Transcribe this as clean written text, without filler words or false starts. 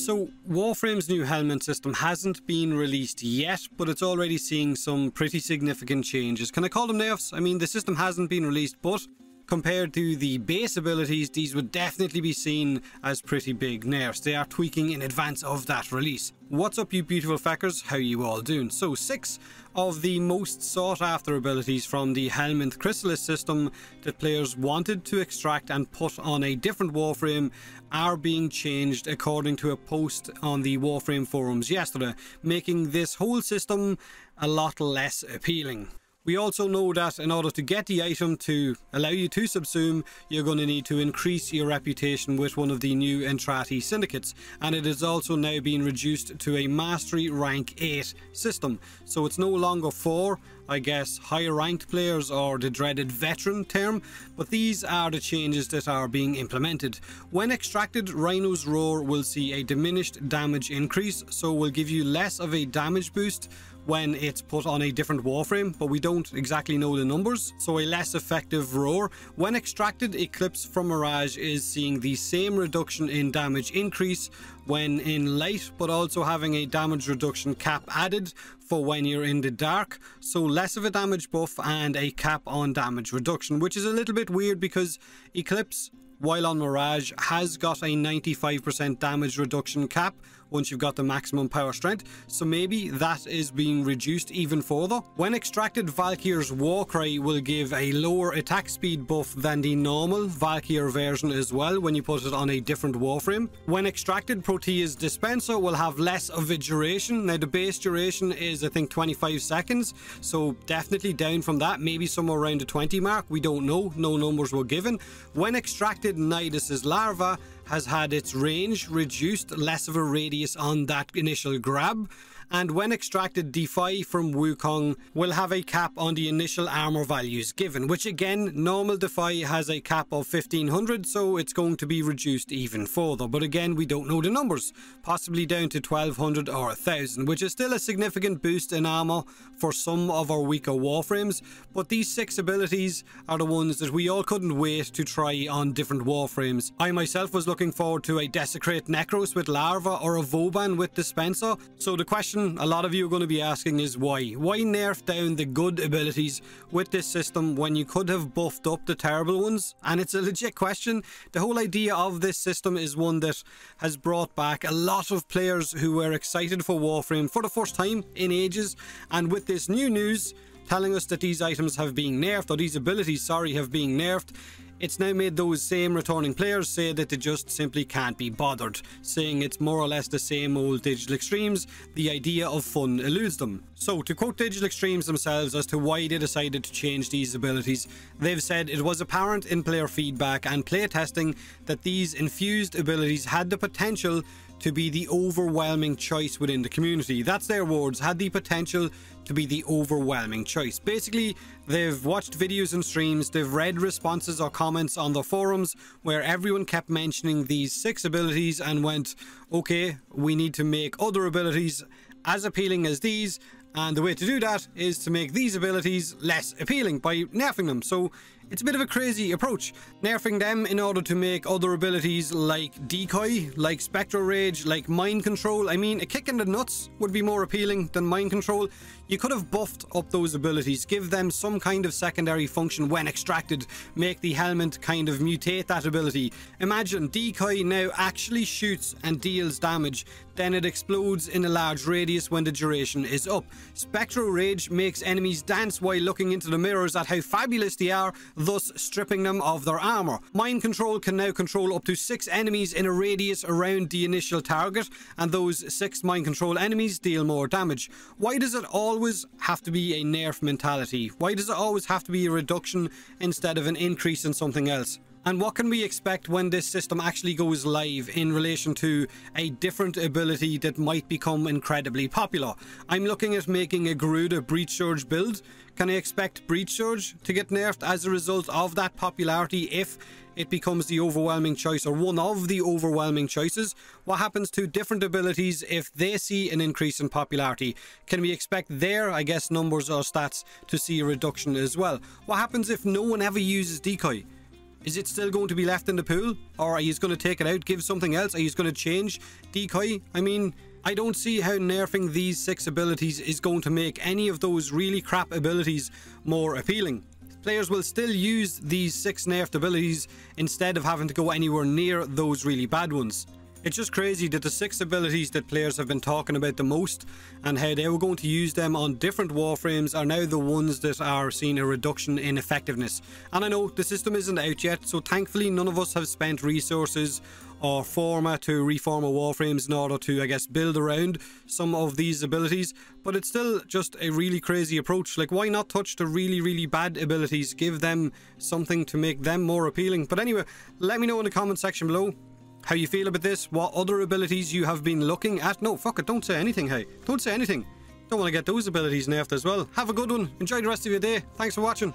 So Warframe's new Helminth system hasn't been released yet, but it's already seeing some pretty significant changes. Can I call them nerfs? I mean, the system hasn't been released, but compared to the base abilities, these would definitely be seen as pretty big nerfs. They are tweaking in advance of that release. What's up, you beautiful feckers? How you all doing? So 6 of the most sought after abilities from the Helminth Chrysalis system that players wanted to extract and put on a different Warframe are being changed according to a post on the Warframe forums yesterday, making this whole system a lot less appealing. We also know that in order to get the item to allow you to subsume, you're going to need to increase your reputation with one of the new Entrati syndicates, and it is also now being reduced to a Mastery Rank 8 system. So it's no longer for, I guess, higher ranked players or the dreaded veteran term, but these are the changes that are being implemented. When extracted, Rhino's Roar will see a diminished damage increase, so will give you less of a damage boost when it's put on a different Warframe, but we don't exactly know the numbers, so a less effective roar. When extracted, Eclipse from Mirage is seeing the same reduction in damage increase when in light, but also having a damage reduction cap added for when you're in the dark, so less of a damage buff and a cap on damage reduction, which is a little bit weird because Eclipse, while on Mirage, has got a 95% damage reduction cap once you've got the maximum power strength, so maybe that is being reduced even further. When extracted, Valkyr's Warcry will give a lower attack speed buff than the normal Valkyr version as well when you put it on a different Warframe. When extracted, Protea's Dispenser will have less of a duration. Now the base duration is I think 25 seconds, so definitely down from that, maybe somewhere around the 20 mark, we don't know, no numbers were given. When extracted, Nidus's Larva has had its range reduced, less of a radius on that initial grab. And when extracted, Defy from Wukong will have a cap on the initial armor values given, which again, normal Defy has a cap of 1500, so it's going to be reduced even further. But again, we don't know the numbers, possibly down to 1200 or 1000, which is still a significant boost in armor for some of our weaker Warframes. But these 6 abilities are the ones that we all couldn't wait to try on different Warframes. I myself was looking forward to a Desecrate Necros with Larva or a Vauban with Dispenser. So the question a lot of you are going to be asking is why? Why nerf down the good abilities with this system when you could have buffed up the terrible ones? And it's a legit question. The whole idea of this system is one that has brought back a lot of players who were excited for Warframe for the first time in ages, and with this new news telling us that these items have been nerfed, or these abilities, sorry, have been nerfed, it's now made those same returning players say that they just simply can't be bothered, saying it's more or less the same old Digital Extremes, the idea of fun eludes them. So to quote Digital Extremes themselves as to why they decided to change these abilities, they've said it was apparent in player feedback and playtesting that these infused abilities had the potential to be the overwhelming choice within the community. That's their words, had the potential to be the overwhelming choice. Basically, they've watched videos and streams, they've read responses or comments on the forums where everyone kept mentioning these 6 abilities and went, okay, we need to make other abilities as appealing as these, and the way to do that is to make these abilities less appealing by nerfing them. So it's a bit of a crazy approach, nerfing them in order to make other abilities like Decoy, like Spectral Rage, like Mind Control. I mean, a kick in the nuts would be more appealing than Mind Control. You could have buffed up those abilities, give them some kind of secondary function when extracted, make the Helminth kind of mutate that ability. Imagine Decoy now actually shoots and deals damage, then it explodes in a large radius when the duration is up. Spectral Rage makes enemies dance while looking into the mirrors at how fabulous they are, thus stripping them of their armor. Mind Control can now control up to 6 enemies in a radius around the initial target, and those 6 Mind Control enemies deal more damage. Why does it always have to be a nerf mentality? Why does it always have to be a reduction instead of an increase in something else? And what can we expect when this system actually goes live in relation to a different ability that might become incredibly popular? I'm looking at making a Garuda Breach Surge build. Can I expect Breach Surge to get nerfed as a result of that popularity if it becomes the overwhelming choice or one of the overwhelming choices? What happens to different abilities if they see an increase in popularity? Can we expect their, I guess, numbers or stats to see a reduction as well? What happens if no one ever uses Decoy? Is it still going to be left in the pool? Or are you going to take it out, give something else? Are you going to change decoy? I mean, I don't see how nerfing these 6 abilities is going to make any of those really crap abilities more appealing. Players will still use these 6 nerfed abilities instead of having to go anywhere near those really bad ones. It's just crazy that the 6 abilities that players have been talking about the most and how they were going to use them on different Warframes are now the ones that are seeing a reduction in effectiveness. And I know the system isn't out yet, so thankfully none of us have spent resources or format to reform our Warframes in order to, I guess, build around some of these abilities. But it's still just a really crazy approach. Like, why not touch the really bad abilities? Give them something to make them more appealing. But anyway, let me know in the comment section below how you feel about this, what other abilities you have been looking at. No, fuck it, don't say anything, hey. Don't say anything. Don't want to get those abilities nerfed as well. Have a good one. Enjoy the rest of your day. Thanks for watching.